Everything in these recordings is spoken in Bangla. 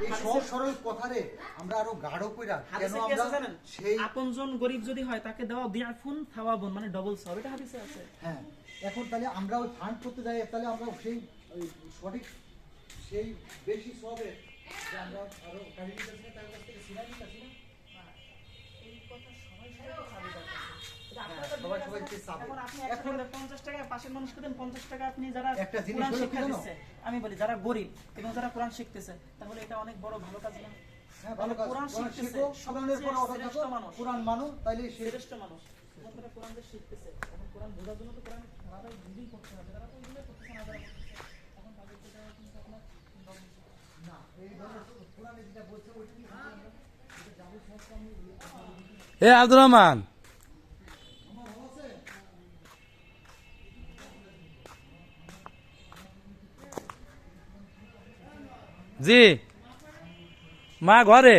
এই সহজ সরল কথারে আমরা আরো গাঢ় কইরা কেন আমরা সেই আপনজন গরিব যদি হয় তাকে দেওয়া দিয়াফুন থাওয়াবুন মানে ডবল সওয়াব, এটা হাদিসে আছে। হ্যাঁ, এখন তাহলে আমরা ওই ফান্ড করতে যাই, তাহলে আমরা সেই সঠিক সেই বেশি সবে যে আমরা আরো গাড়ি নিতেছি তার কাছ থেকে সিনাই নিতেছি না। এই কথা সবাই সবাইকে চাবি সবাই সবাইকে চাবে। এখন আপনি এখন 50 টাকা পাশের মানুষকে দেন, 50 টাকা আপনি যারা একটা জিনিস কোরআন হলো শিক্ষা কি জানো? দিচ্ছে, আমি বলি যারা গরিব এবং যারা কোরআন শিখতেছে, তাহলে এটা অনেক বড় ভালো কাজ না? হ্যাঁ, ভালো কাজ। কোরআন কোরআন শিখতেছে, শিখো, কোরআনের পর অর্থাৎ শ্রেষ্ঠ মানুষ, কোরআন মানো, তাইলে সে শ্রেষ্ঠ মানুষ। এবং তারা কোরআন যে শিখতেছে, এখন কোরআন বোঝার জন্য তো কোরআন সারাটাই বুঝেই করতে হবে, তারা তো ওইগুলো করতেছে না, যারা করতেছে এখন তাদেরকে দেওয়া কিন্তু আপনার না, এই ধরনের কোরআনে যেটা বলছে ওইটাই আমরা এটা যাবো সব আমি এ আব্দুর রহমান, আমার ভালো আছে। জি মা ঘরে?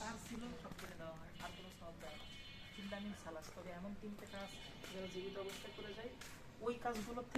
তার ছিল সব করে দেওয়া হয়, আর কোনো সব দেওয়া হয় না। চিল্লামিন সালাস, তবে এমন 3টে কাজ যারা জীবিত অবস্থায় করে যায়, ওই কাজগুলোর থেকে